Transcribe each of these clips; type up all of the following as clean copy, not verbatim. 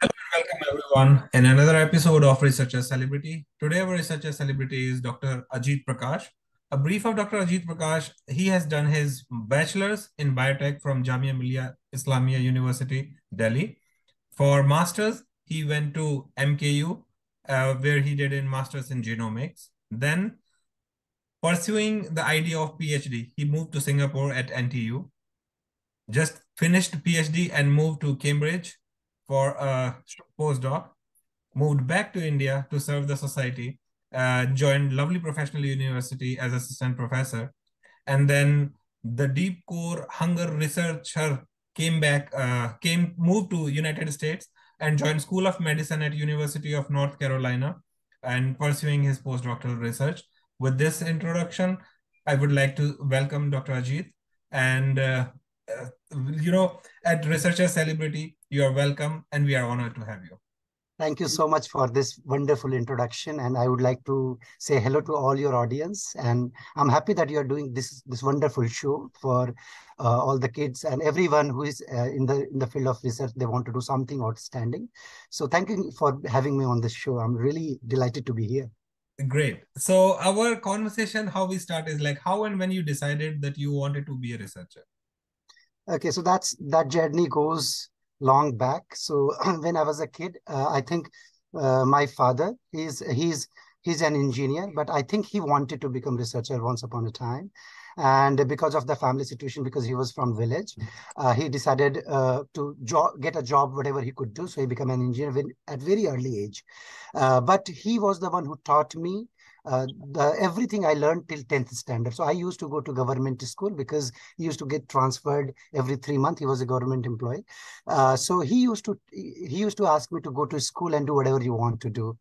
Hello and welcome everyone in another episode of Researcher Celebrity. Today our researcher celebrity is Dr. Ajit Prakash. A brief of Dr. Ajit Prakash. He has done his bachelor's in biotech from Jamia Millia Islamia University, Delhi. For masters, he went to MKU, where he did in masters in genomics. Then, pursuing the idea of PhD, he moved to Singapore at NTU. Just finished PhD and moved to Cambridge for a postdoc, moved back to India to serve the society, joined lovely professional university as assistant professor, and then the deep core hunger researcher moved to United States and joined School of Medicine at University of North Carolina and pursuing his postdoctoral research. With this introduction, I would like to welcome Dr. Ajit and uh, at Researcher Celebrity, you are welcome and we are honored to have you. Thank you so much for this wonderful introduction. And I would like to say hello to all your audience. And I'm happy that you're doing this wonderful show for all the kids and everyone who is in the field of research. They want to do something outstanding. So thank you for having me on this show. I'm really delighted to be here. Great. So our conversation, how we start is like how and when you decided that you wanted to be a researcher. Okay, so that journey goes long back. So when I was a kid, I think my father he's an engineer, but I think he wanted to become researcher once upon a time, and because of the family situation, because he was from village, he decided to get a job, whatever he could do. So he became an engineer at very early age. But he was the one who taught me everything I learned till 10th standard. So I used to go to government school because he used to get transferred every 3 months. He was a government employee. So he used to ask me to go to school and do whatever you want to do.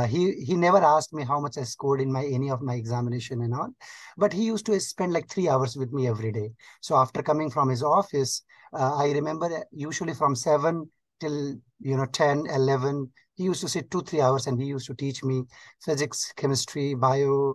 He never asked me how much I scored in my any of my examination and all, but he used to spend like 3 hours with me every day. So after coming from his office, I remember usually from 7 till 10, 11, he used to sit 2, 3 hours and he used to teach me physics, chemistry, bio.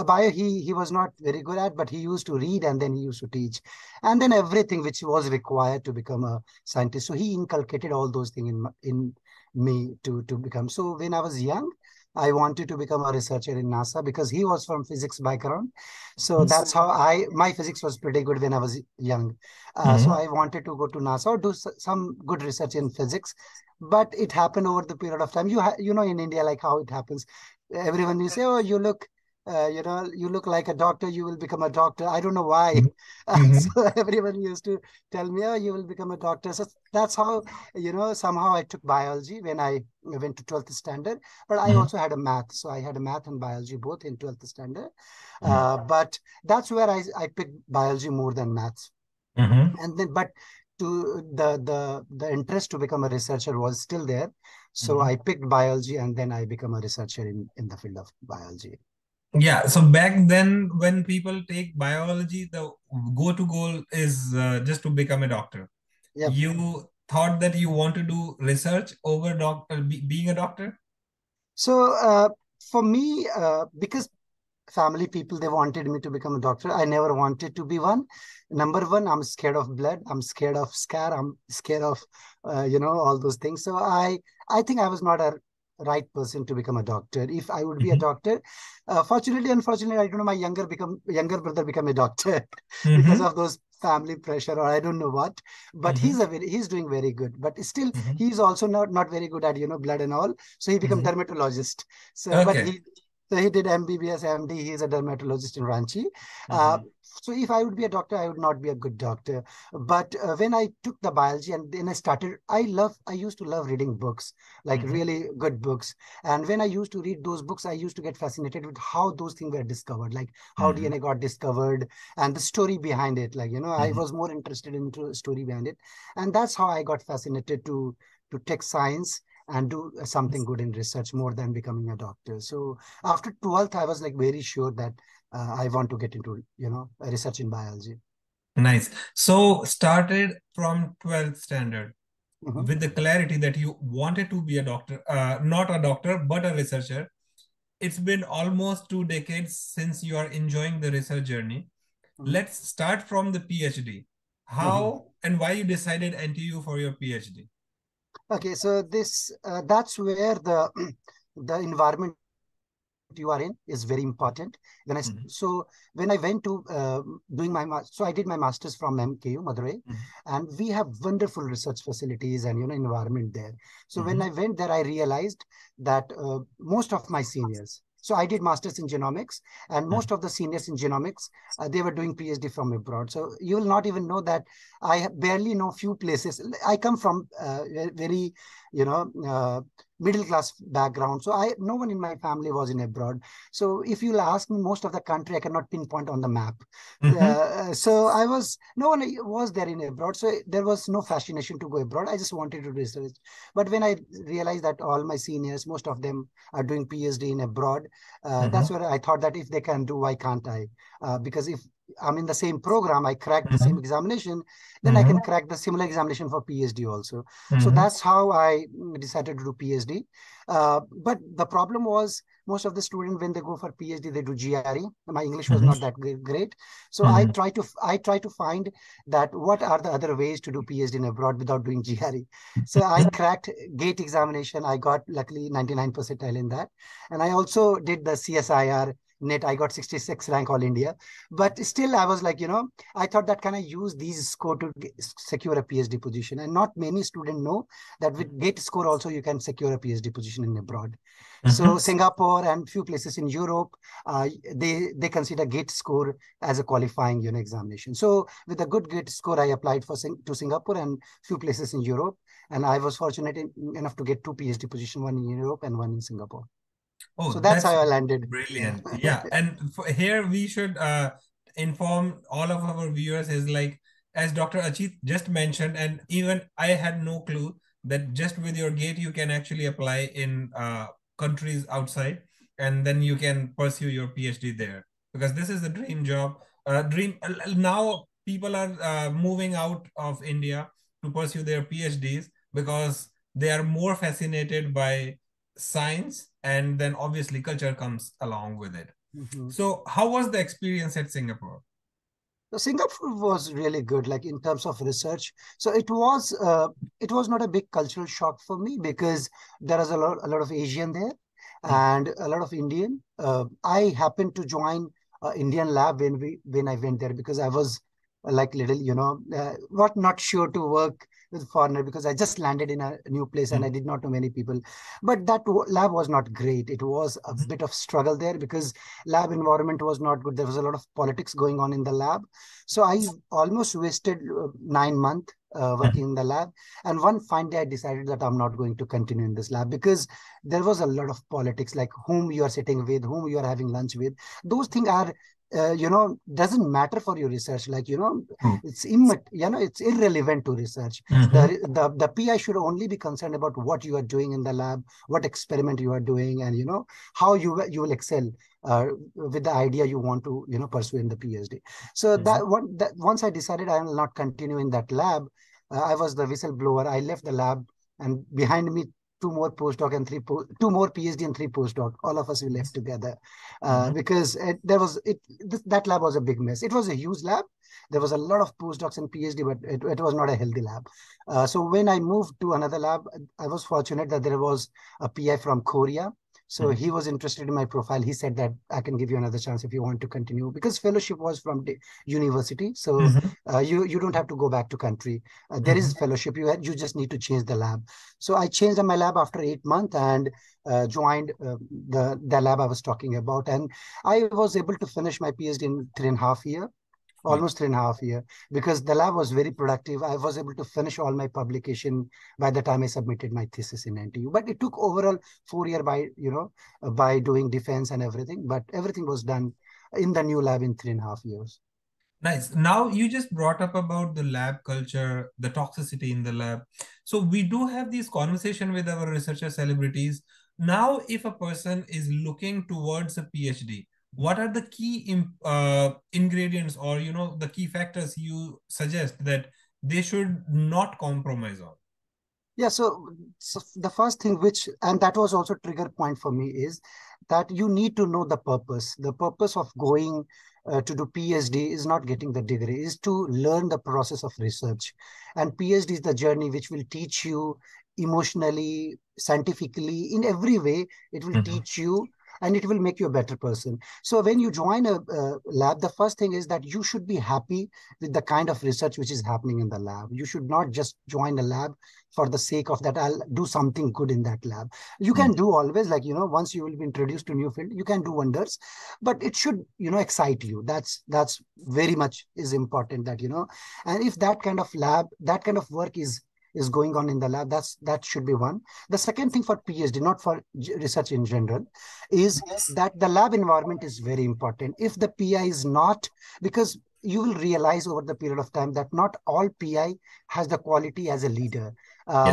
Bio he was not very good at, but he used to read and then he used to teach, and then everything which was required to become a scientist. So he inculcated all those things in me to become. So when I was young, I wanted to become a researcher in NASA because he was from physics background. So that's how my physics was pretty good when I was young. So Mhm. I wanted to go to NASA or do some good research in physics, but it happened over the period of time. You know in India like how it happens. Everyone you say, oh, you look like a doctor, you will become a doctor. I don't know why. Mhm. Mhm. So everyone used to tell me, oh, you will become a doctor. So that's how, somehow I took biology when I went to 12th standard, but I Mhm. also had a math. So I had a math and biology both in 12th standard. Mhm. But that's where I picked biology more than maths. Mhm. And then, but to the interest to become a researcher was still there. So Mhm. I picked biology and then I become a researcher in the field of biology. Yeah, so back then, when people take biology, the go-to goal is just to become a doctor. Yep. You thought that you want to do research over being a doctor? So for me, because family people they wanted me to become a doctor, I never wanted to be one. Number one, I'm scared of blood, I'm scared of scare, I'm scared of all those things. So I think I was not a right person to become a doctor. If I would be a Mhm. doctor, fortunately, unfortunately, I don't know, my younger brother become a doctor because Mhm. of those family pressure or I don't know what. But Mhm. he's doing very good, but still Mhm. he's also not very good at blood and all. So he become Mhm. dermatologist. So but Okay. he did MBBS, MD. He's a dermatologist in Ranchi. Uh, Mhm. so if I would be a doctor, I would not be a good doctor. But when I took the biology and then I started, I used to love reading books, like Mhm. really good books. And when I used to read those books, I used to get fascinated with how those things were discovered, like how Mhm. DNA got discovered and the story behind it. Like, I Mhm. was more interested in the story behind it. And that's how I got fascinated to take science and do something good in research more than becoming a doctor. So after 12th, I was like very sure that I want to get into, research in biology. Nice. So started from 12th standard Mhm. with the clarity that you wanted to be a doctor, not a doctor, but a researcher. It's been almost 2 decades since you are enjoying the research journey. Mhm. Let's start from the PhD. Mhm. How and why you decided NTU for your PhD? Okay, so this that's where the the environment you are in is very important. Mm-hmm. So when I went to doing so I did my master's from MKU Madurai, and we have wonderful research facilities and environment there. So when Mm-hmm. I went there, I realized that most of my seniors. So I did masters in genomics, and most of the seniors in genomics, they were doing PhD from abroad. So you will not even know that I barely know few places. I come from very, you know, middle class background. So no one in my family was in abroad. So if you'll ask me, most of the country I cannot pinpoint on the map. Mm-hmm. So no one was there in abroad. So there was no fascination to go abroad. I just wanted to research. But when I realized that all my seniors, most of them are doing PhD in abroad, that's Mm-hmm. where I thought that if they can do, why can't I? Because if I'm in the same program, I cracked the same Mm-hmm. examination, then I Mm-hmm. can crack the similar examination for PhD also. So Mm-hmm. that's how I decided to do PhD. But the problem was most of the students when they go for PhD, they do GRE. My English was Mm-hmm. not that great, so Mm-hmm. I try to find that what are the other ways to do PhD in abroad without doing GRE. So I cracked GATE examination. I got luckily 99 percentile in that, and I also did the CSIR net. I got 66 rank all India, but still I was like, I thought that can I use these score to secure a PhD position, and not many students know that with GATE score also you can secure a PhD position in abroad. So Mm-hmm. Singapore and few places in Europe, they consider GATE score as a qualifying examination. So with a good GATE score, I applied to Singapore and few places in Europe, and I was fortunate enough to get two PhD position, one in Europe and one in Singapore. So Oh, that's how that's I landed. Yeah. brilliant. Yeah. And here we should inform all of our viewers is like, as Dr. Ajit just mentioned, and even I had no clue that just with your gate, you can actually apply in countries outside, and then you can pursue your PhD there because this is the dream job. Now people are moving out of India to pursue their PhDs because they are more fascinated by science, and then obviously culture comes along with it. Mhm. So how was the experience at Singapore? So Singapore was really good, like in terms of research. So it was not a big cultural shock for me because there is a lot of Asian there Hmm. and a lot of Indian. I happened to join Indian lab when I went there because I was like little, not sure to work with foreigner because I just landed in a new place and I Hmm. did not know many people. But that lab was not great. It was a bit of struggle there because lab environment was not good. There was a lot of politics going on in the lab. So I almost wasted 9 months working in the lab. And one fine day, I decided that I'm not going to continue in this lab because there was a lot of politics, like whom you are sitting with, whom you are having lunch with. Those things are, doesn't matter for your research. Like, True. it's irrelevant to research. Mm-hmm. The PI should only be concerned about what you are doing in the lab, what experiment you are doing, and, how you will excel with the idea you want to pursue in the PhD. So Mm-hmm. that once I decided I will not continue in that lab, I was the whistleblower. I left the lab, and behind me two more postdoc and two more PhD and three postdoc. All of us we left together Mm-hmm. because that lab was a big mess. It was a huge lab. There was a lot of postdocs and PhD, but it was not a healthy lab. So when I moved to another lab, I was fortunate that there was a PI from Korea, so he was interested in my profile. He said that I can give you another chance if you want to continue because fellowship was from the university. So Mm-hmm. you don't have to go back to country. There Mm-hmm. is fellowship. You just need to change the lab. So I changed my lab after 8 months and joined the lab I was talking about. And I was able to finish my PhD in 3.5 years, Sweet. almost 3.5 years, because the lab was very productive. I was able to finish all my publication by the time I submitted my thesis in NTU. But it took overall 4 years by doing defense and everything. But everything was done in the new lab in 3.5 years. Nice. Now you just brought up about the lab culture, the toxicity in the lab. So we do have these conversation with our researcher celebrities. Now, if a person is looking towards a PhD, what are the key ingredients or the key factors you suggest that they should not compromise on? Yeah, so the first thing and that was also trigger point for me is that you need to know the purpose. The purpose of going to do PhD is not getting the degree, is to learn the process of research. And PhD is the journey which will teach you emotionally, scientifically, in every way. It will teach you and it will make you a better person. So when you join a lab, the first thing is that you should be happy with the kind of research which is happening in the lab. You should not just join a lab for the sake of that. I'll do something good in that lab. You can do always, like, once you will be introduced to new field, you can do wonders, but it should, excite you. That's very much is important, that, and if that kind of lab, that kind of work is going on in the lab, that should be one. The second thing for PhD, not for research in general, is that the lab environment is very important. If the PI is not, because you will realize over the period of time that not all PI has the quality as a leader.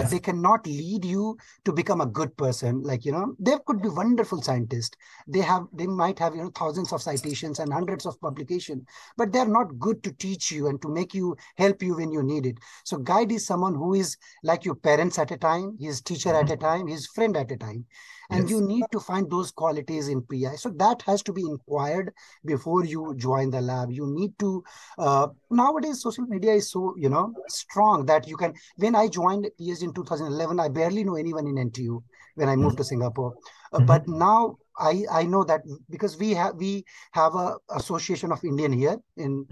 They cannot lead you to become a good person. Like, there could be wonderful scientists. They might have, thousands of citations and hundreds of publications, but they're not good to teach you and to make you help you when you need it. So guide is someone who is like your parents at a time, his teacher at a time, his friend at a time. And you need to find those qualities in PI. So that has to be inquired before you join the lab. You need to, nowadays, social media is so, strong that you can, when I joined PhD in 2011, I barely know anyone in NTU when I moved to Singapore. But now I know that because we have a association of Indian here in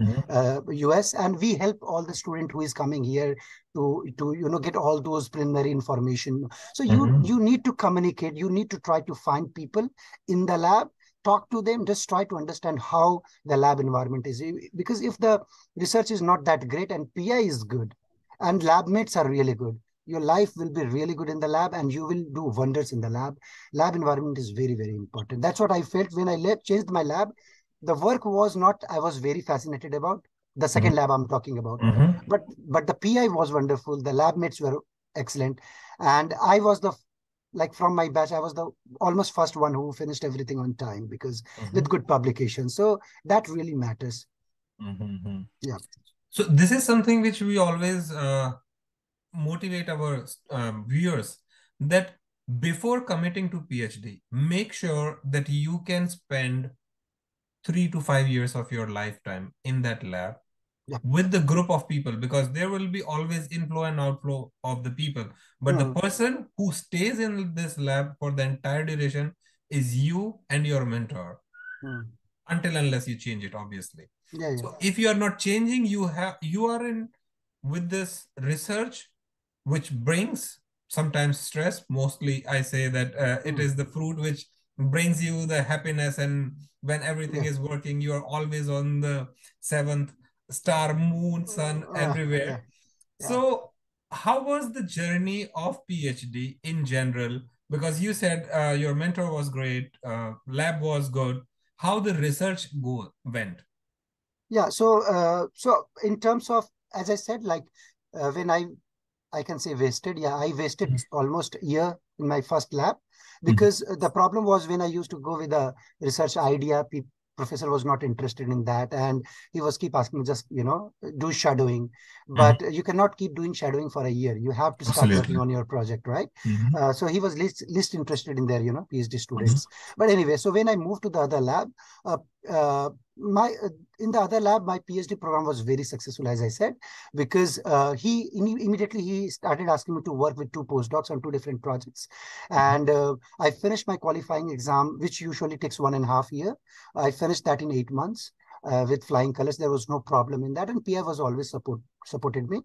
US, and we help all the student who is coming here to get all those preliminary information. So you need to communicate. You need to try to find people in the lab, talk to them, just try to understand how the lab environment is. Because if the research is not that great and PI is good and lab mates are really good, your life will be really good in the lab and you will do wonders in the lab. Lab environment is very, very important. That's what I felt when I changed my lab. The work was not, I was very fascinated about the second lab I'm talking about, but the PI was wonderful. The lab mates were excellent. And I was like from my batch, I was the almost first one who finished everything on time because with good publication. So that really matters. Yeah. So this is something which we always motivate our viewers, that before committing to PhD, make sure that you can spend 3 to 5 years of your lifetime in that lab with the group of people, because there will be always inflow and outflow of the people. But the person who stays in this lab for the entire duration is you and your mentor, until unless you change it, obviously. So if you are not changing, you are in with this research, which brings sometimes stress. Mostly I say that it is the fruit which brings you the happiness, and when everything is working, you are always on the seventh star, moon, sun, everywhere. So how was the journey of PhD in general? Because you said your mentor was great, lab was good. How the research went? Yeah. So in terms of, as I said, like when I can say wasted. Yeah, I wasted almost a year in my first lab because the problem was when I used to go with a research idea, professor was not interested in that, and he was keep asking me just do shadowing, but you cannot keep doing shadowing for a year. You have to start working Absolutely. on your project, right? So he was least interested in their PhD students. But anyway, so when I moved to the other lab, uh, my in the other lab, my PhD program was very successful, as I said, because immediately he started asking me to work with two postdocs on two different projects. And I finished my qualifying exam, which usually takes 1.5 years. I finished that in 8 months. With flying colors, there was no problem in that, and PI was always supported me.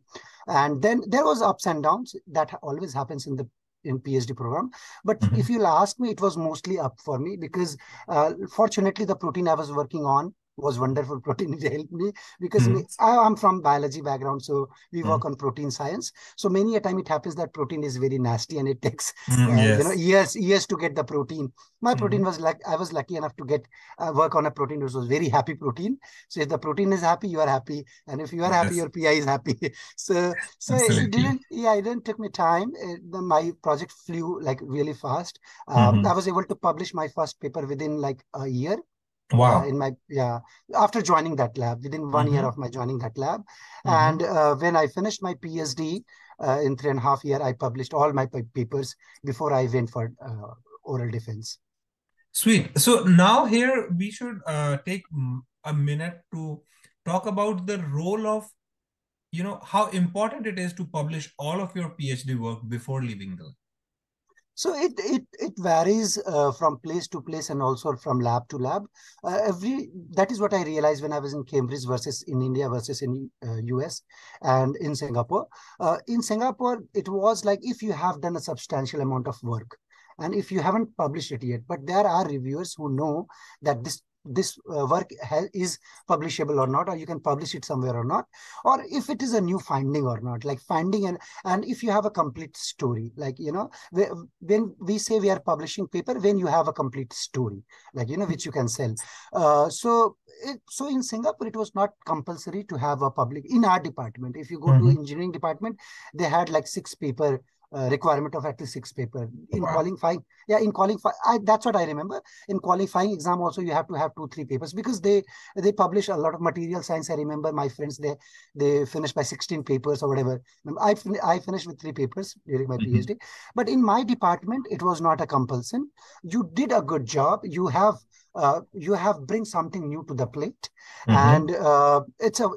And then there was ups and downs that always happens in PhD program. But if you'll ask me, it was mostly up for me because fortunately the protein I was working on was wonderful protein. It helped me because I'm from biology background, so we work on protein science. So many a time it happens that protein is very nasty and it takes Yes. years to get the protein. My protein was like, I was lucky enough to get work on a protein which was very happy protein. So if the protein is happy, you are happy, and if you are happy, Yes. your PI is happy. So it Absolutely. didn't take me time. My project flew like really fast. I was able to publish my first paper within like a year Wow. in my after joining that lab, within 1 year of my joining that lab. And Mhm. when I finished my PhD in 3.5 years, I published all my papers before I went for oral defense. Sweet. So now here we should take a minute to talk about the role of how important it is to publish all of your PhD work before leaving the. So it varies from place to place and also from lab to lab. Every That is what I realized when I was in Cambridge versus in India versus in US and in Singapore. In Singapore, it was like if you have done a substantial amount of work, and if you haven't published it yet, but there are reviewers who know that this work is publishable or not, or you can publish it somewhere or not, or if it is a new finding or not, like finding and if you have a complete story, like when we say we are publishing paper, when you have a complete story, like which you can sell. So in Singapore it was not compulsory to have a public in our department. If you go to Mhm. engineering department, they had like six paper requirement of at least six paper in Wow. qualifying. Yeah, in qualifying, that's what I remember. In qualifying exam also you have to have two three papers because they publish a lot of material science. I remember my friends, they finished by 16 papers or whatever. I finished with three papers during my Mhm. PhD. But in my department, it was not a compulsion. You did a good job. You have bring something new to the plate, Mhm. and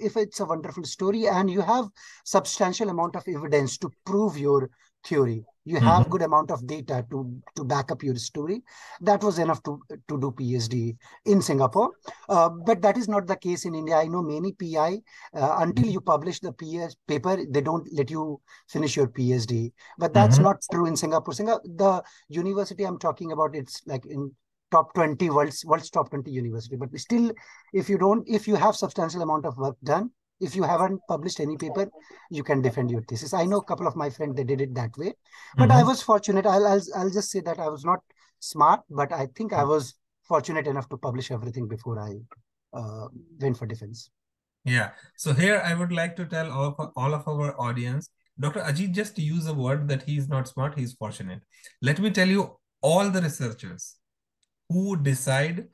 if it's a wonderful story, and you have substantial amount of evidence to prove your theory. You have Mhm. good amount of data to back up your story. That was enough to do PhD in Singapore. But that is not the case in India. I know many PI, until you publish the PS paper, they don't let you finish your PhD. But that's Mhm. not true in Singapore. The university I'm talking about, it's like in top 20 world's top 20 university. But still, if you have substantial amount of work done, if you haven't published any paper, you can defend your thesis. I know a couple of my friends, they did it that way. But I Mhm. was fortunate. I'll just say that I was not smart, but I think I was fortunate enough to publish everything before I uh, went for defense. Yeah. So here I would like to tell all of our audience, Dr. Ajit just used a word that he's not smart, he's fortunate. Let me tell you, all the researchers who decide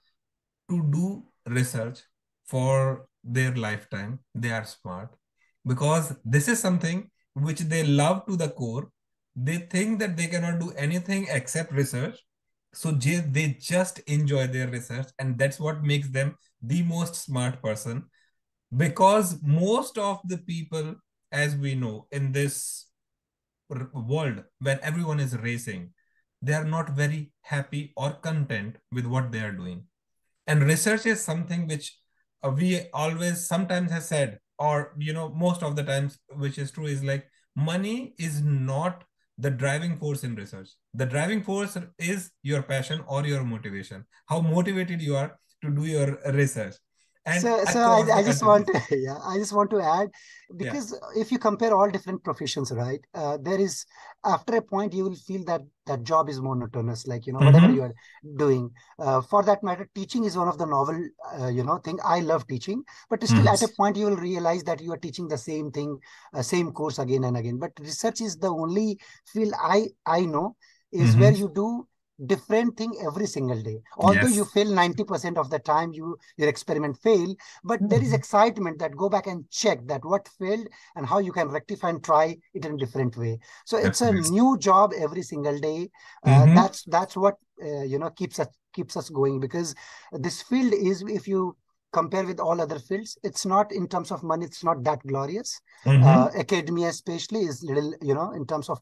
to do research for their lifetime, they are smart because this is something which they love to the core. They think that they cannot do anything except research. So they just enjoy their research, and that's what makes them the most smart person because most of the people, as we know, in this world when everyone is racing, they are not very happy or content with what they are doing. And research is something which we always sometimes have said, or most of the times, which is true, is like money is not the driving force in research. The driving force is your passion or your motivation, how motivated you are to do your research and So across the I just country. want to yeah, I just want to add, Yeah. because if you compare all different professions, right, there is, after a point you will feel that that job is monotonous, like whatever Mm-hmm. you are doing. For that matter, teaching is one of the novel thing. I love teaching, but still Mm-hmm. at a point you will realize that you are teaching the same thing, same course again and again. But research is the only field I know is where Mm-hmm. you do different thing every single day. Although you Yes. fail 90% of the time, your experiment fail, but there is Mm-hmm. excitement that go back and check that what failed and how you can rectify and try it in a different way. So it's a Absolutely. new job every single day. Mm-hmm. That's what keeps us going, because this field is, if you compare with all other fields, it's not, in terms of money, it's not that glorious. Mm-hmm. Academia especially is little, in terms of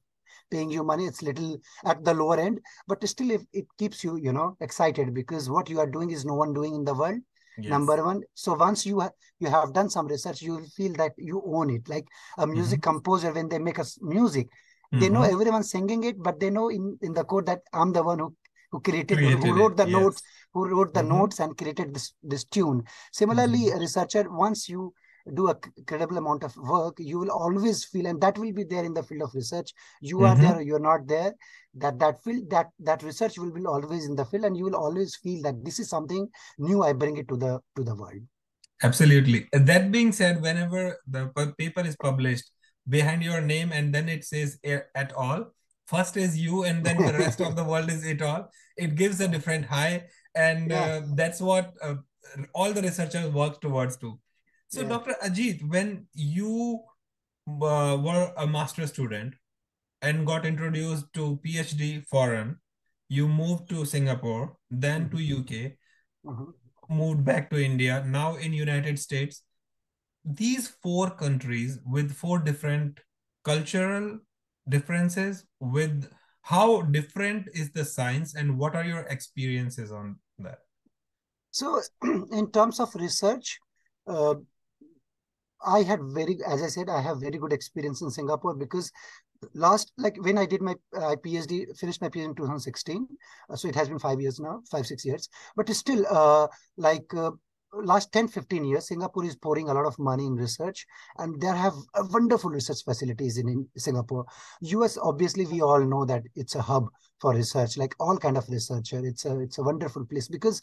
paying you money, it's little at the lower end, but still if it keeps you, excited, because what you are doing is no one doing in the world. Yes. Number one. So once you have done some research, you will feel that you own it. Like a music Mm-hmm. composer, when they make us music, they know Mm-hmm. everyone singing it, but they know in the code that I'm the one who created, or who Created it. wrote the notes, Yes. Mm-hmm. and created this tune. Similarly, Mm-hmm. a researcher, once you do a credible amount of work, you will always feel, and that will be there in the field of research. You are there Mm-hmm. or you're not there, that field, that research will be always in the field, and you will always feel that this is something new, I bring it to the world. Absolutely. That being said, whenever the paper is published behind your name and then it says at all, first is you and then the rest of the world is it all. It gives a different high, and Yeah, that's what all the researchers work towards too. So, yeah. Dr. Ajit, when you were a master student and got introduced to PhD foreign, you moved to Singapore, then to Mhm, UK, mhm, moved back to India, now in United States. these four countries with four different cultural differences, with how different is the science, and what are your experiences on that? So in terms of research, uh, as I said, I have very good experience in Singapore because last, like when I did my PhD, finished my PhD in 2016. So it has been 5 years now, 5, 6 years. But still, like last 10, 15 years, Singapore is pouring a lot of money in research, and there have wonderful research facilities in Singapore. US, obviously, we all know that it's a hub for research, like all kind of researcher. It's a wonderful place because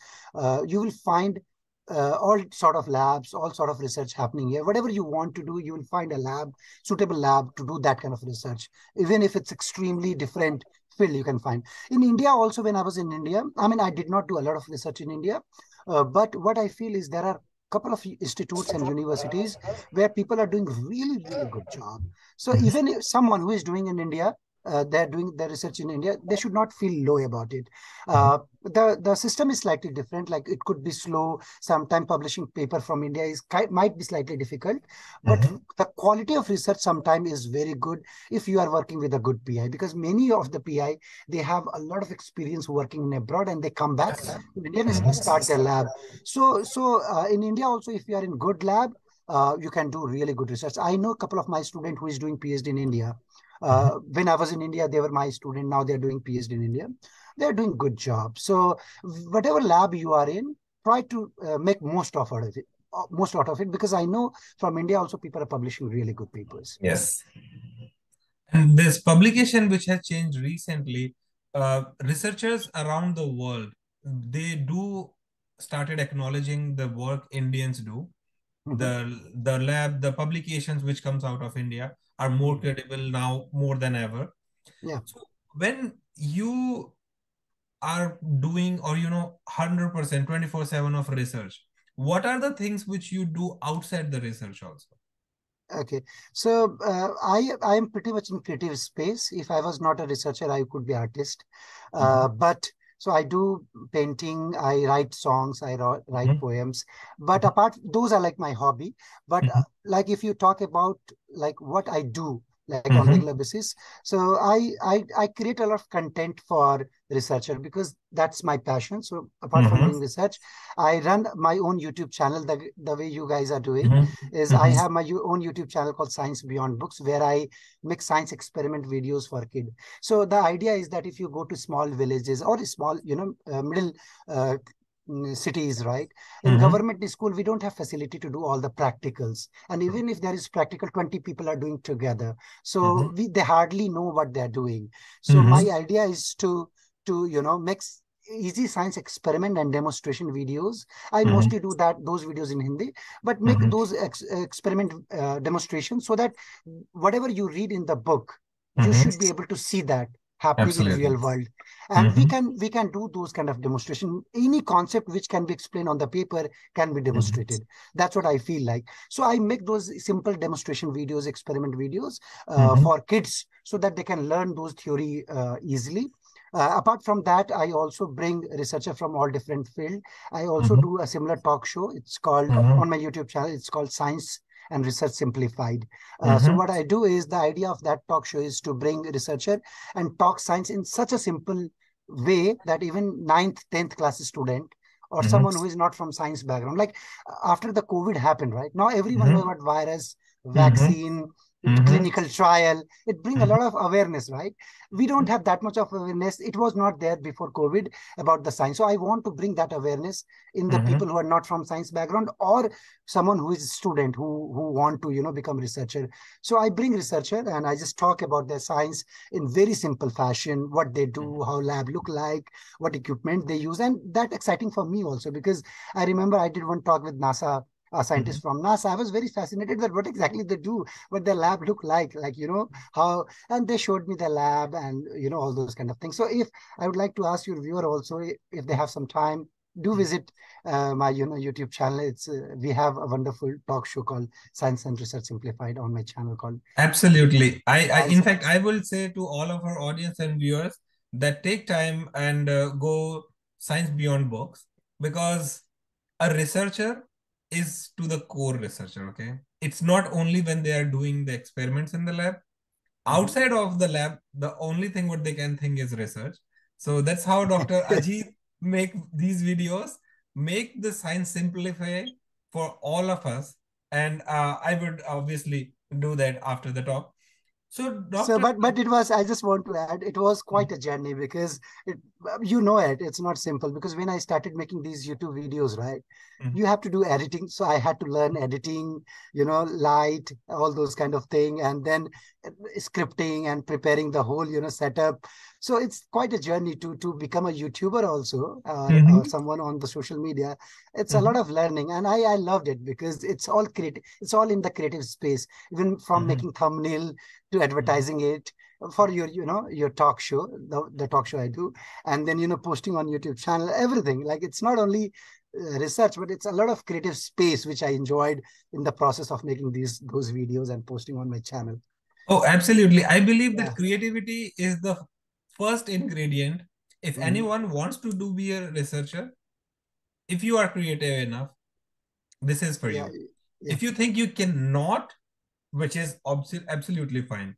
you will find all sort of labs, all sort of research happening here. Whatever you want to do, you will find a lab, suitable lab to do that kind of research. Even if it's extremely different field, you can find. In India also, when I was in India, I mean, I did not do a lot of research in India, but what I feel is there are couple of institutes and universities where people are doing really, really good job. So even if someone who is doing in India, they're doing their research in India, they should not feel low about it. The system is slightly different. Like it could be slow. Sometimes publishing paper from India might be slightly difficult, but Mhm. the quality of research sometimes is very good if you are working with a good PI, because many of the PI, they have a lot of experience working in abroad and they come back to India and start their lab. So in India also, if you are in good lab, you can do really good research. I know a couple of my students who is doing PhD in India. Mhm. When I was in India, they were my student. Now they're doing PhD in India. They're doing good job. So whatever lab you are in, try to make most of out of it. Most out of it, because I know from India also people are publishing really good papers. Yes. And this publication, which has changed recently, researchers around the world, they do started acknowledging the work Indians do. Mhm. The lab, the publications which comes out of India are more Mhm. credible now more than ever. Yeah. So when you are doing, or 100% 24/7 of research, what are the things which you do outside the research also? Okay, so I am pretty much in creative space. If I was not a researcher, I could be artist. Mhm. But so I do painting, I write songs, I write Mhm. poems. But apart, those are like my hobby. But Mhm. like if you talk about like what I do, like on Mhm. regular basis, so I create a lot of content for researcher because that's my passion. So apart from Mhm. doing research, I run my own YouTube channel the way you guys are doing Mhm. is I Mhm. have my own YouTube channel called Science Beyond Books, where I make science experiment videos for kids. So the idea is that if you go to small villages or small, middle uh, cities, right? In Mhm. government school, we don't have facility to do all the practicals. And even if there is practical, 20 people are doing together. So Mhm. they hardly know what they're doing. So my Mhm. idea is to make easy science experiment and demonstration videos. I Mhm. mostly do those videos in Hindi, but make Mhm. those experiment demonstrations so that whatever you read in the book, you Mhm. should be able to see that happening in Absolutely. real world. And we Mhm. can we can do those kind of demonstration. Any concept which can be explained on the paper can be Mhm. demonstrated. That's what I feel like. So I make those simple demonstration videos, experiment videos Mhm. for kids so that they can learn those theory easily. Apart from that, I also bring researcher from all different field. I also Mhm. do a similar talk show. It's called Mhm. on my YouTube channel. It's called Science and Research Simplified. So Mhm. what I do is the idea of that talk show is to bring researcher and talk science in such a simple way that even ninth, 10th class student or Mhm. someone who is not from science background, like after the COVID happened, right? Now everyone know Mhm. about virus, Mhm. vaccine, Mhm. clinical trial. It bring a Mhm. lot of awareness, right? We don't have that much of awareness. It was not there before COVID about the science. So I want to bring that awareness in the Mhm. people who are not from science background or someone who is a student who want to become researcher. So I bring researcher and I just talk about their science in very simple fashion, what they do, how lab look like, what equipment they use, and that exciting for me also because I remember I did one talk with NASA. A scientist Mhm. from NASA. I was very fascinated that what exactly they do, what their lab look like how, and they showed me the lab and all those kind of things. So if I would like to ask your viewer also, if they have some time, do visit my YouTube channel. It's we have a wonderful talk show called Science and Research Simplified on my channel called Absolutely. In Science. fact, I will say to all of our audience and viewers that take time and go science beyond books, because a researcher is to the core researcher, okay? It's not only when they are doing the experiments in the lab. Mhm. Outside of the lab, the only thing what they can think is research. So that's how Dr. Ajit make these videos, make the science simplify for all of us. And I would obviously do that after the talk. So So, Dr. but it was. I just want to add, it was quite a journey because it, you know, it's not simple because when I started making these YouTube videos, right, Mhm, you have to do editing. So I had to learn editing, light, all those kind of thing, and then scripting and preparing the whole, setup. So it's quite a journey to become a YouTuber also, or mhm, someone on the social media. It's a lot mhm, of learning, and I loved it because it's all creative. It's all in the creative space, even from mhm, making thumbnail to mhm. advertising it for your talk show, the talk show I do, and then posting on YouTube channel, everything. Like it's not only research, but it's a lot of creative space which I enjoyed in the process of making those videos and posting on my channel. Oh, absolutely. I believe Yeah. that creativity is the first ingredient. If Hmm. anyone wants to do be a researcher, if you are creative enough, this is for Yeah. you. Yeah. If you think you cannot, which is absolutely fine.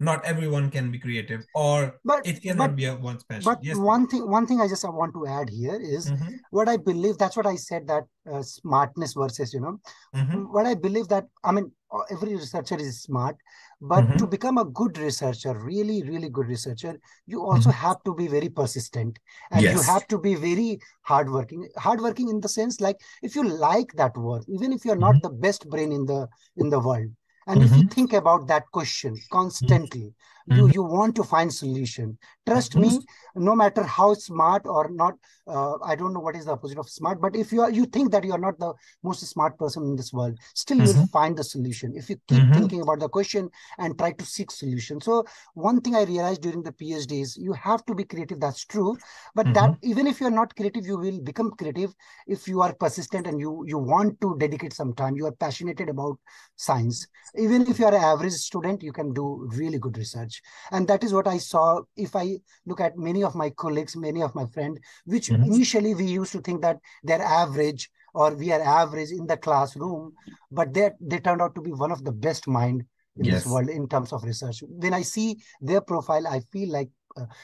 Not everyone can be creative, or But it but cannot be a one's passion. but Yes, please. one thing I just want to add here is Mm-hmm, what I believe. That's what I said, that smartness versus mm-hmm, what I believe, that I mean every researcher is smart, but to mm-hmm, become a good researcher, really really good researcher, you also mm-hmm. have to be very persistent, and you Yes. have to be very hardworking in the sense, like if you like that work, even if you're not Mm-hmm, the best brain in the world, and if you mm-hmm, think about that question constantly, you mm-hmm, you want to find solution. Trust mm-hmm, me, no matter how smart or not, I don't know what is the opposite of smart, but if you think that you are not the most smart person in this world, still you will mm-hmm, find the solution if you keep mm-hmm, thinking about the question and try to seek solution. So one thing I realized during the PhD is you have to be creative. That's true, but that mm-hmm, even if you're not creative, you will become creative if you are persistent and you want to dedicate some time. You are passionate about science. Even if you are an average student, you can do really good research, and that is what I saw. If I look at many of my colleagues, many of my friends, which mm-hmm. initially we used to think that they're average or we are average in the classroom, but they turned out to be one of the best mind in this Yes. world in terms of research. When I see their profile, I feel like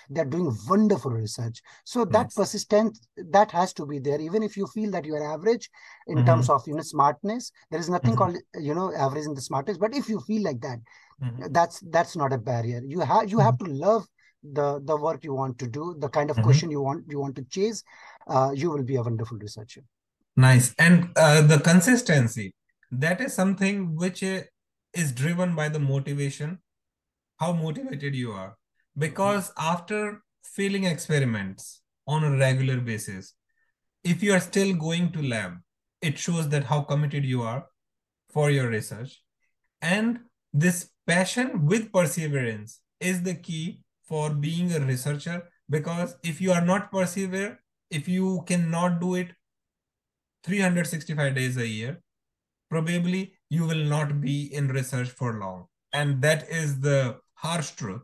they're doing wonderful research. So that Nice. persistence, that has to be there. Even if you feel that you are average in terms Mm-hmm, of smartness, there is nothing mm-hmm, called average in the smartness. But if you feel like that, mm-hmm, that's not a barrier. You have to love the work you want to do, the kind of mm-hmm. question you want to chase. You will be a wonderful researcher. Nice. And the consistency, that is something which is driven by the motivation, how motivated you are. Mhm. Because after failing experiments on a regular basis, if you are still going to lab, it shows that how committed you are for your research. And this passion with perseverance is the key for being a researcher. Because if you are not persevere, if you cannot do it 365 days a year, probably you will not be in research for long. And that is the harsh truth.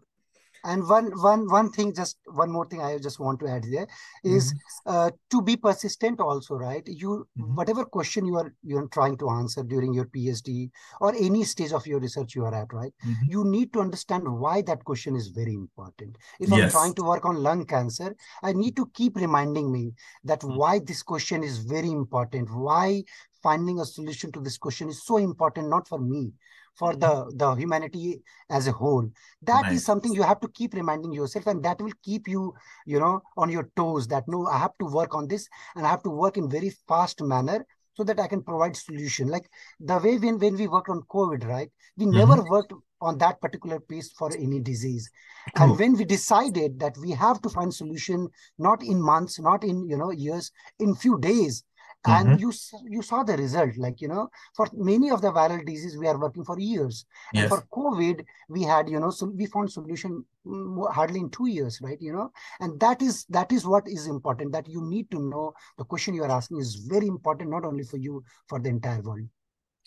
And one thing, just one more thing I just want to add there is Mhm, to be persistent also, right? You mhm, whatever question you're trying to answer during your PhD or any stage of your research you are at, right? mhm. You need to understand why that question is very important. If I'm Yes. trying to work on lung cancer, I need to keep reminding me that why this question is very important, why finding a solution to this question is so important, not for me, for Mhm. the humanity as a whole. That is Nice. something you have to keep reminding yourself, and that will keep you on your toes, that no, I have to work on this, and I have to work in very fast manner so that I can provide solution. Like the way when we worked on COVID, right, we Mhm. never worked on that particular piece for any disease. And True. when we decided that we have to find solution, not in months, not in years, in few days, and Mhm. you saw the result. Like for many of the viral diseases we are working for years, and Yes. for COVID we had so we found solution hardly in 2 years, right? And that is what is important, that you need to know the question you are asking is very important, not only for you, for the entire world.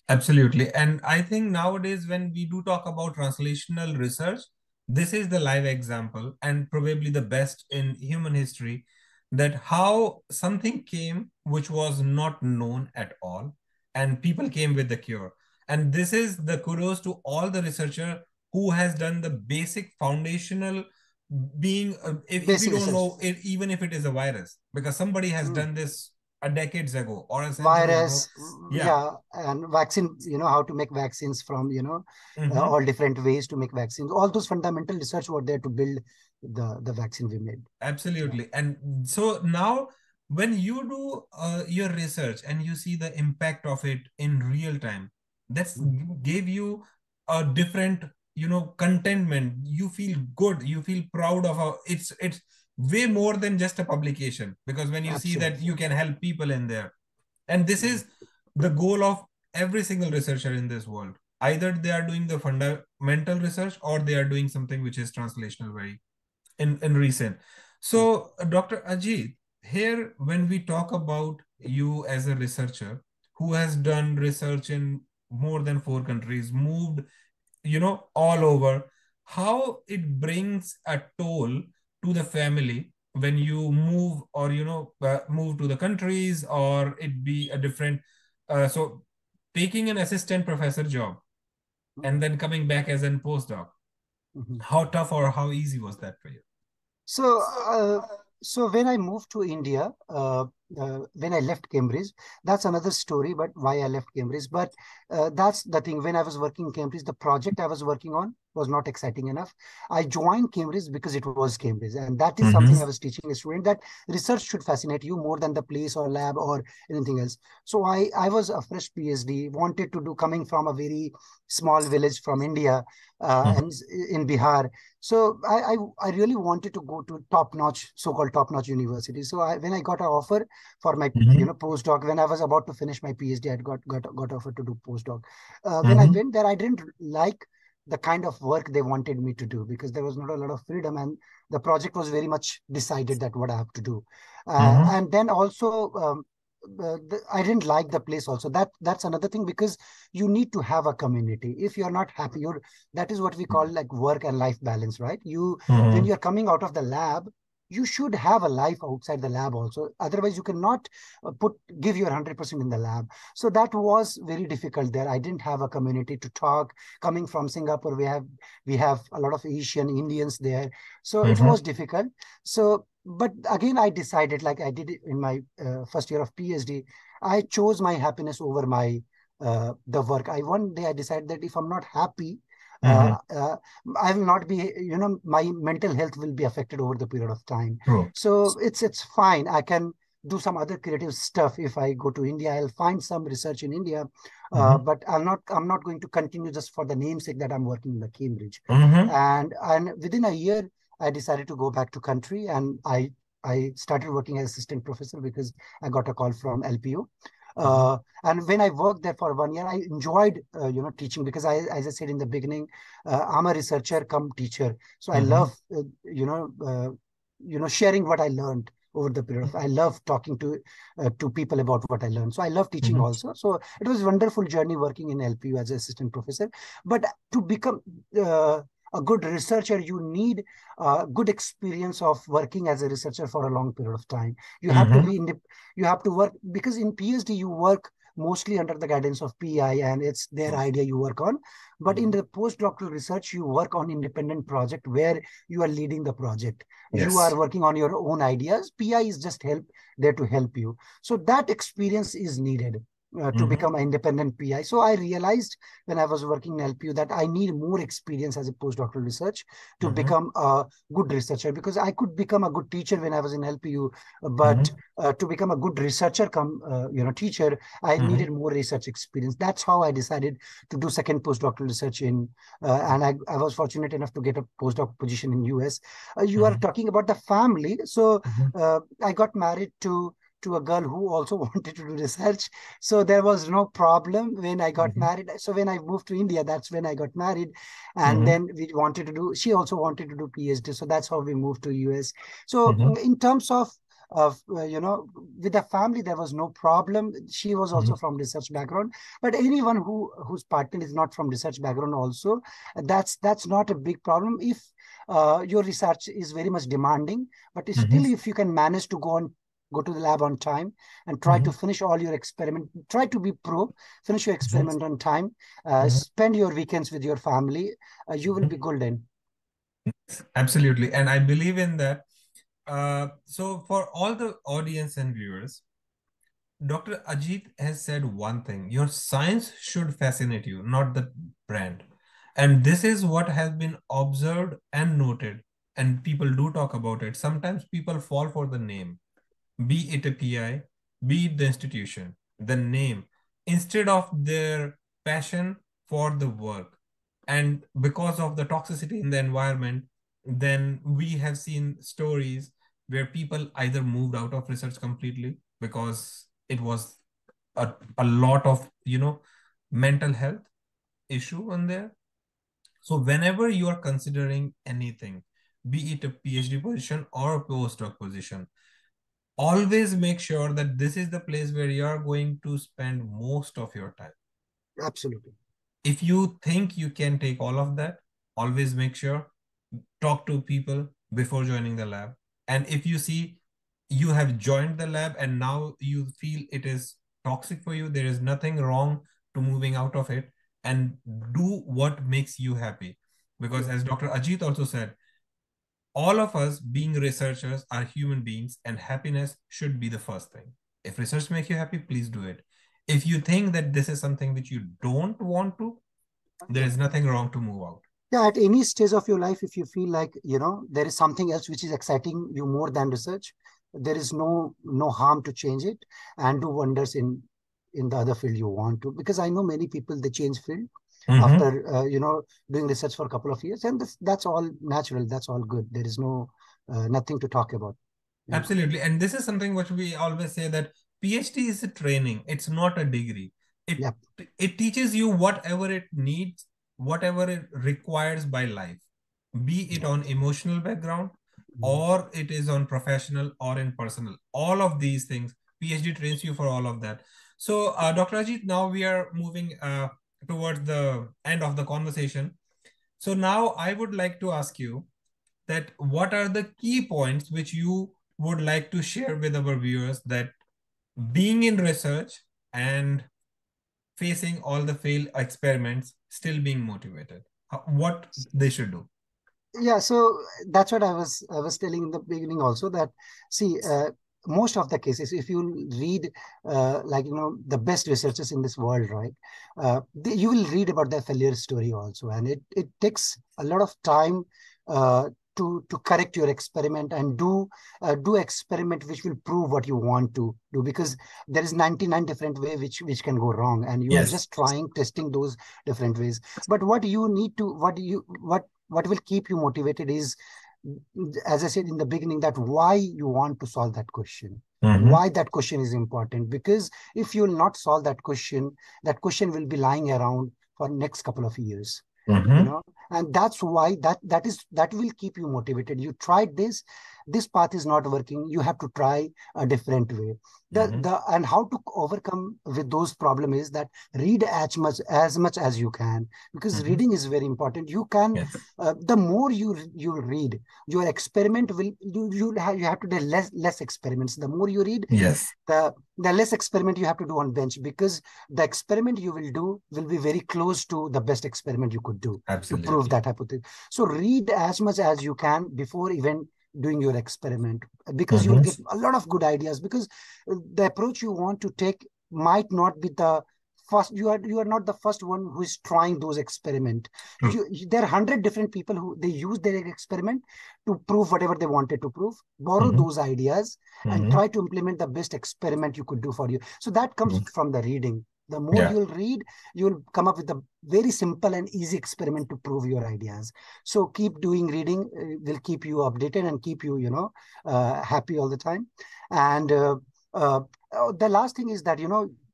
Absolutely. And I think nowadays, when we do talk about translational research, this is the live example and probably the best in human history, that how something came which was not known at all. and people came with the cure. And this is the kudos to all the researcher who has done the basic foundational being, if you Basic don't research. know it, even if it is a virus, because somebody has Hmm. done this a decades ago or a century ago. Virus, Yeah, yeah, and vaccine, how to make vaccines from, hmm, all different ways to make vaccines. All those fundamental research were there to build the vaccine we made. Yeah. absolutely. And so now when you do your research and you see the impact of it in real time, that's Mhm. gave you a different, contentment. You feel good, you feel proud of it's way more than just a publication, because when you see that Absolutely. you can help people in there. And this Mhm. is the goal of every single researcher in this world. Either they are doing the fundamental research or they are doing something which is translational, very in recent. So, Dr. Ajit, here when we talk about you as a researcher who has done research in more than 4 countries, moved, all over, how it brings a toll to the family when you move, or move to the countries, or it be a different, so taking an assistant professor job and Mhm. then coming back as a postdoc, Mhm. how tough or how easy was that for you? So, so when I moved to India, when I left Cambridge, that's another story. But why I left Cambridge? But that's the thing. When I was working in Cambridge, the project I was working on was not exciting enough. I joined Cambridge because it was Cambridge, and that is Mm-hmm. something I was teaching a student, that research should fascinate you more than the place or lab or anything else. So I was a fresh PhD, wanted to do, coming from a very small village from India, and in Bihar. So I really wanted to go to top-notch, so-called top-notch university. So when I got an offer for my, Mm-hmm. postdoc, when I was about to finish my PhD, I got offered to do postdoc. When I Mm-hmm. went there, I didn't like the kind of work they wanted me to do, because there was not a lot of freedom, and the project was very much decided that what I have to do. Mm-hmm. And then also, I didn't like the place also. That's another thing, because you need to have a community. If you're not happy, that is what we call like work and life balance, right? When Mm-hmm. you're coming out of the lab, you should have a life outside the lab also. Otherwise, you cannot give your 100% in the lab. So that was very difficult there. I didn't have a community to talk. Coming from Singapore, we have a lot of Asian Indians there, so it Mm-hmm. was difficult. So, but again, I decided, like I did it in my first year of PhD, I chose my happiness over my the work. One day I decided that if I'm not happy, Mm-hmm. uh, uh, I will not be, my mental health will be affected over the period of time. True. So it's fine. I can do some other creative stuff. If I go to India, I'll find some research in India, Mm-hmm. but I'm not going to continue just for the namesake that I'm working in the Cambridge. Mm-hmm. And within a year, I decided to go back to country, and I started working as assistant professor because I got a call from LPO. Mm-hmm. And when I worked there for 1 year, I enjoyed, teaching, because as I said in the beginning, I'm a researcher come teacher. So I Mm-hmm. love, sharing what I learned over the period of. I love talking to people about what I learned. So I love teaching Mm-hmm. also. So it was a wonderful journey working in LPU as an assistant professor. But to become uh, a good researcher, you need good experience of working as a researcher for a long period of time. You have to Mm-hmm. be you have to work, because in PhD you work mostly under the guidance of PI, and it's their True. idea you work on. But in Mm-hmm. the postdoctoral research, you work on independent project where you are leading the project. You are Yes. working on your own ideas. PI is just there to help you. So that experience is needed to Mm-hmm. become an independent PI. So I realized when I was working in LPU that I need more experience as a postdoctoral research to Mm-hmm. become a good researcher, because I could become a good teacher when I was in LPU, but Mm-hmm. to become a good researcher teacher, I Mm-hmm. needed more research experience. That's how I decided to do second postdoctoral research and I was fortunate enough to get a postdoc position in US. You are Mm-hmm. talking about the family. So Mm-hmm. I got married to a girl who also wanted to do research. So there was no problem when I got Mm-hmm. married. So when I moved to India, that's when I got married. And Mm-hmm. then she also wanted to do PhD. So that's how we moved to US. So Mm-hmm. in terms of with the family, there was no problem. She was Mm-hmm. also from research background, but anyone whose partner is not from research background also, that's not a big problem if your research is very much demanding. But Mm-hmm. still, if you can manage to go on go to the lab on time, and try to finish all your experiment. Try to be pro, finish your experiment on time, spend your weekends with your family. You will be golden. Absolutely. And I believe in that. So for all the audience and viewers, Dr. Ajit has said one thing: your science should fascinate you, not the brand. And this is what has been observed and noted. And people do talk about it. Sometimes people fall for the name, be it a PI, be it the institution, the name, instead of their passion for the work. And because of the toxicity in the environment, then we have seen stories where people either moved out of research completely because it was a lot of, mental health issue on there. So whenever you are considering anything, be it a PhD position or a postdoc position, always make sure that this is the place where you are going to spend most of your time. Absolutely. If you think you can take all of that, always make sure talk to people before joining the lab. And if you see you have joined the lab and now you feel it is toxic for you, there is nothing wrong to moving out of it and do what makes you happy. Because Yeah. as Dr. Ajit also said, all of us being researchers are human beings and happiness should be the first thing. If research makes you happy, please do it. If you think that this is something which you don't want to, there Yeah. is nothing wrong to move out. Yeah, at any stage of your life, if you feel like, there is something else which is exciting you more than research, there is no harm to change it and do wonders in the other field you want to. Because I know many people, they change field Mm-hmm. after doing research for a couple of years, and that's all natural. That's all good. There is nothing to talk about. You know. Absolutely. And this is something which we always say that PhD is a training, it's not a degree. It Yeah. it teaches you whatever it needs, whatever it requires by life, be it Yeah. on emotional background Mhm. or it is on professional or in personal. All of these things, PhD trains you for all of that. So, Dr. Ajit, now we are moving towards the end of the conversation. So now I would like to ask you that what are the key points which you would like to share with our viewers that being in research and facing all the failed experiments, still being motivated, what they should do? Yeah, so that's what I was telling in the beginning also, that see, most of the cases, if you read like the best researchers in this world, right, you will read about their failure story also, and it takes a lot of time uh, to correct your experiment and do experiment which will prove what you want to do, because there is 99 different way which can go wrong, and you are Yes. just testing those different ways. But what you need to what will keep you motivated is, as I said in the beginning, that why you want to solve that question, Mm-hmm. why that question is important. Because if you will not solve that question will be lying around for next couple of years, Mm-hmm. and that's why that will keep you motivated. You tried this path is not working, you have to try a different way. Mm-hmm. The And how to overcome with those problem is that read as much as you can, because Mm-hmm. reading is very important. You can Yes. the more you read, your experiment will you have to do less experiments. The more you read, Yes. the less experiment you have to do on bench, because the experiment you will do will be very close to the best experiment you could do to prove Absolutely. that hypothesis. So read as much as you can before even doing your experiment, because you will Mm-hmm. get a lot of good ideas. Because the approach you want to take might not be the first. You are not the first one who is trying those experiment. True. There are 100 different people who they use their experiment to prove whatever they wanted to prove. Borrow Mm-hmm. those ideas and Mm-hmm. try to implement the best experiment you could do for you. So that comes True. from the reading. The more Yeah. you'll read, you'll come up with a very simple and easy experiment to prove your ideas. So keep doing reading, will keep you updated and keep you, happy all the time. And uh, the last thing is that,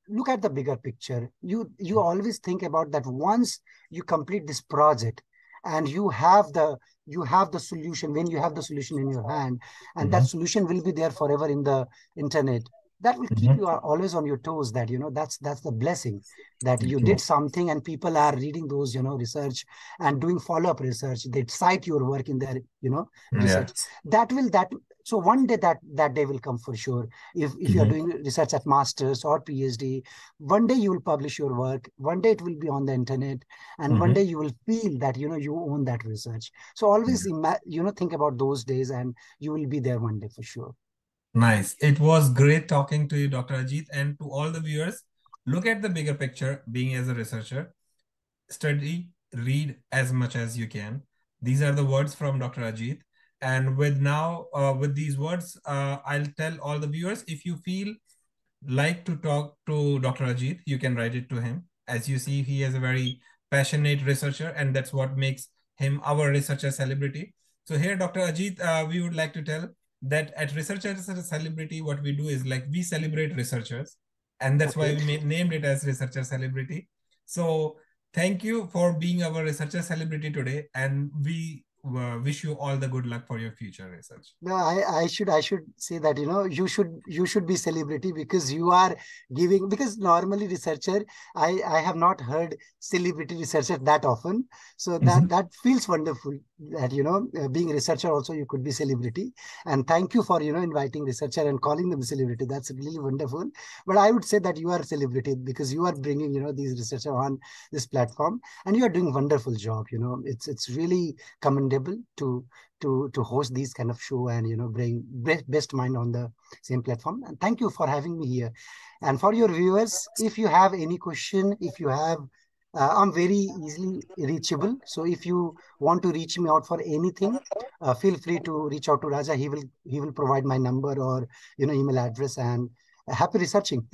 look at the bigger picture. You always think about that once you complete this project and you have the solution. When you have the solution in your hand, and that Mm-hmm. solution will be there forever in the internet, that will keep you Mm-hmm. always on your toes, that that's the blessing, that you did True. something and people are reading those research and doing follow-up research. They cite your work in their Yeah. research. That so one day that day will come for sure. If you are Mm-hmm. doing research at masters or PhD, one day you will publish your work, one day it will be on the internet, and one day Mm-hmm. you will feel that you own that research. So always think about those days, and you will be there one day for sure. Nice. It was great talking to you, Dr. Ajit, and to all the viewers. Look at the bigger picture, being as a researcher. Study, read as much as you can. These are the words from Dr. Ajit. And with these words, I'll tell all the viewers, if you feel like to talk to Dr. Ajit, you can write it to him. As you see, he is a very passionate researcher, and that's what makes him our researcher celebrity. So here, Dr. Ajit, we would like to tell that at Researcher Celebrity, what we do is like we celebrate researchers, and that's why Okay. we named it as Researcher Celebrity. So thank you for being our researcher celebrity today, and we wish you all the good luck for your future research. No, I should say that you should be celebrity, because you are giving, because normally researcher, I have not heard celebrity researcher that often. So Mhm. that feels wonderful, that being researcher also you could be celebrity. And thank you for inviting researcher and calling them celebrity. That's really wonderful. But I would say that you are celebrity, because you are bringing these researcher on this platform, and you are doing wonderful job. It's really commendable to host these kind of show, and bring best mind on the same platform. And thank you for having me here. And for your viewers, if you have any question, if you have I'm very easily reachable, so if you want to reach me out for anything, feel free to reach out to Raja. He will provide my number or email address. And happy researching.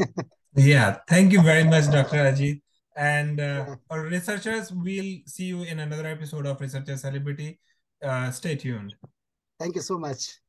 Yeah, thank you very much, Dr. Ajit. And Yeah, our researchers, we'll see you in another episode of Researcher Celebrity. Stay tuned. thank you so much.